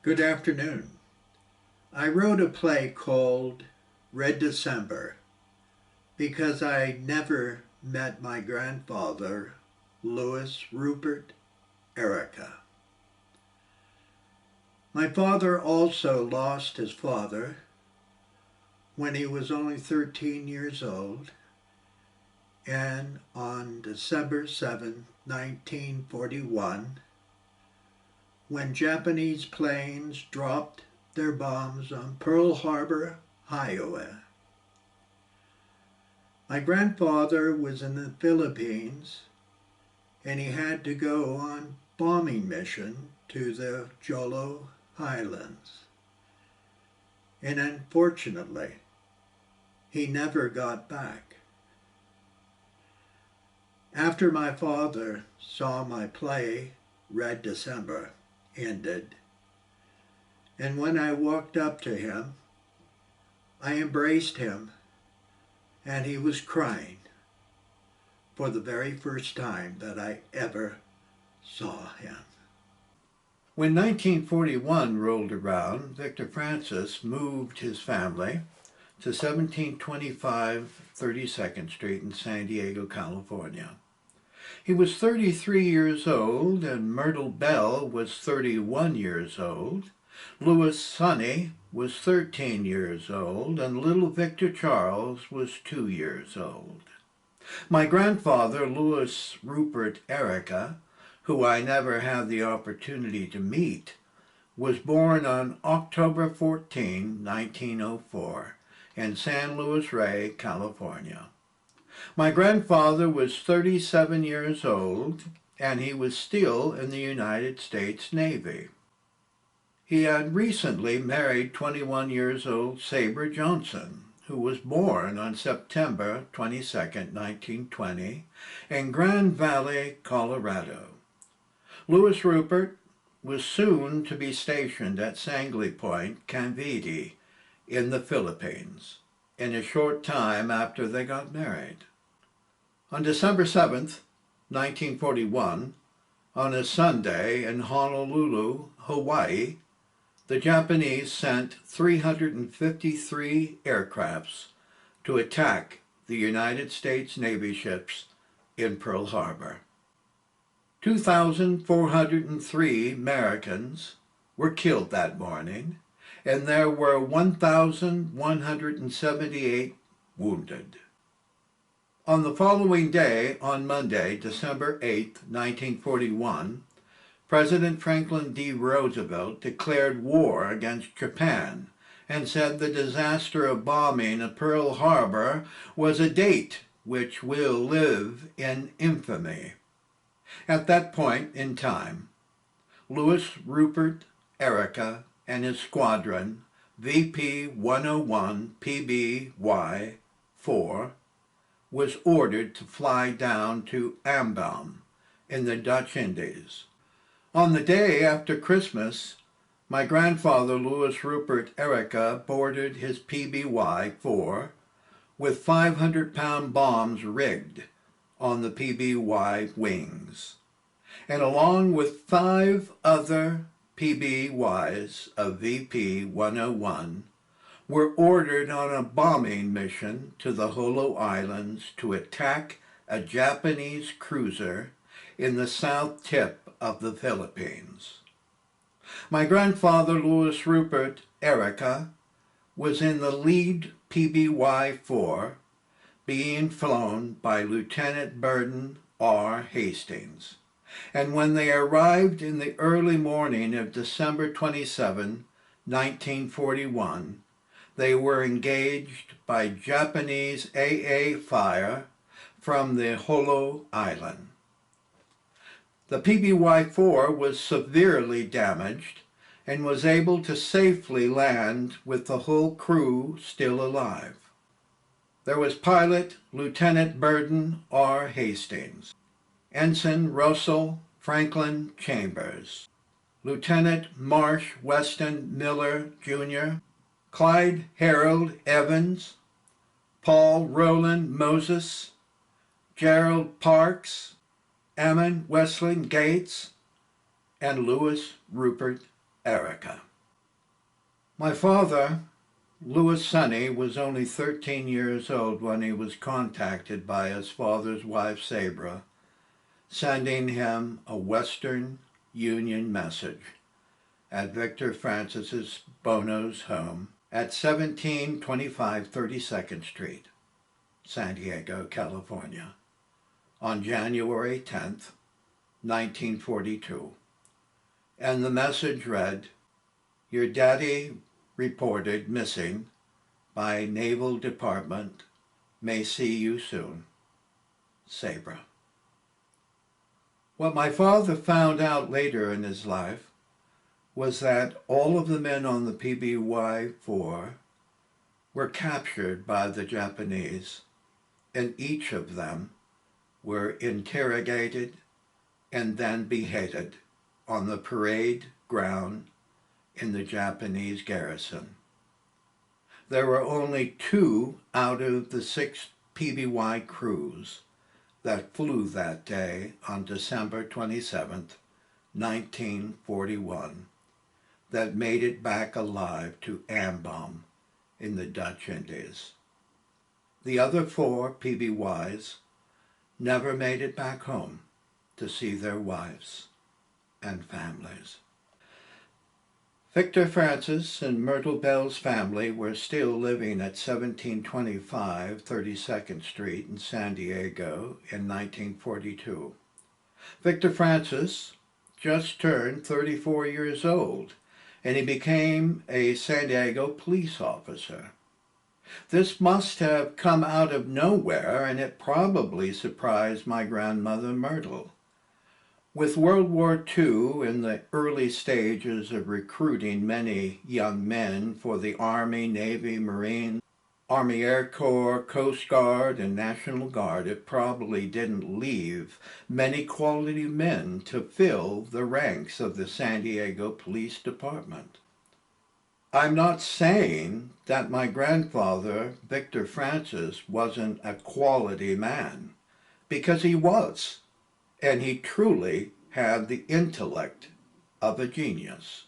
Good afternoon. I wrote a play called Red December because I never met my grandfather, Louis Rupert Erreca. My father also lost his father when he was only 13 years old, and on December 7, 1941, when Japanese planes dropped their bombs on Pearl Harbor, Iowa. My grandfather was in the Philippines and he had to go on bombing mission to the Jolo Highlands. And unfortunately, he never got back. After my father saw my play, Red December, ended, and when I walked up to him, I embraced him, and he was crying for the very first time that I ever saw him. When 1941 rolled around, Victor Francis moved his family to 1725 32nd Street in San Diego, California. He was 33 years old, and Myrtle Belle was 31 years old. Sonny was 13 years old, and little Victor Charles was 2 years old. My grandfather, Louis Rupert Erreca, who I never had the opportunity to meet, was born on October 14, 1904, in San Luis Rey, California. My grandfather was 37 years old, and he was still in the United States Navy. He had recently married 21 years old Sabra Johnson, who was born on September 22, 1920, in Grand Valley, Colorado. Louis Rupert was soon to be stationed at Sangley Point, Cavite, in the Philippines, in a short time after they got married. On December 7th, 1941, on a Sunday in Honolulu, Hawaii, the Japanese sent 353 aircrafts to attack the United States Navy ships in Pearl Harbor. 2,403 Americans were killed that morning, and there were 1,178 wounded. On the following day, on Monday, December 8, 1941, President Franklin D. Roosevelt declared war against Japan and said the disaster of bombing of Pearl Harbor was a date which will live in infamy. At that point in time, Louis Rupert Erreca and his squadron, VP 101 PBY-4, was ordered to fly down to Ambon in the Dutch Indies. On the day after Christmas, my grandfather, Louis Rupert Erreca, boarded his PBY-4 with 500-pound bombs rigged on the PBY wings, and along with 5 other PBYs of VP 101, were ordered on a bombing mission to the Holo Islands to attack a Japanese cruiser in the south tip of the Philippines. My grandfather, Louis Rupert Erreca, was in the lead PBY-4, being flown by Lieutenant Burden R. Hastings, and when they arrived in the early morning of December 27, 1941, they were engaged by Japanese AA fire from the Holo Island. The PBY-4 was severely damaged and was able to safely land with the whole crew still alive. There was pilot Lieutenant Burden R. Hastings, Ensign Russell Franklin Chambers, Lieutenant Marsh Weston Miller, Jr., Clyde Harold Evans, Paul Roland Moses, Gerald Parks, Ammon Wesleyan Gates, and Louis Rupert Erreca. My father, Louis Sonny, was only 13 years old when he was contacted by his father's wife, Sabra, sending him a Western Union message at Victor Francis's Buono's home at 1725 32nd Street, San Diego, California, on January 10th, 1942. And the message read, "Your daddy reported missing by Naval Department. May see you soon. Sabra." What my father found out later in his life was that all of the men on the PBY-4 were captured by the Japanese, and each of them were interrogated and then beheaded on the parade ground in the Japanese garrison. There were only 2 out of the 6 PBY crews that flew that day on December 27th, 1941, that made it back alive to Ambon in the Dutch Indies. The other 4 PBYs never made it back home to see their wives and families. Victor Francis and Myrtle Belle's family were still living at 1725 32nd Street in San Diego in 1942. Victor Francis just turned 34 years old, and he became a San Diego police officer. This must have come out of nowhere, and it probably surprised my grandmother Myrtle. With World War II in the early stages of recruiting many young men for the Army, Navy, Marine, Army Air Corps, Coast Guard, and National Guard, it probably didn't leave many quality men to fill the ranks of the San Diego Police Department. I'm not saying that my grandfather, Victor Francis, wasn't a quality man, because he was. And he truly had the intellect of a genius.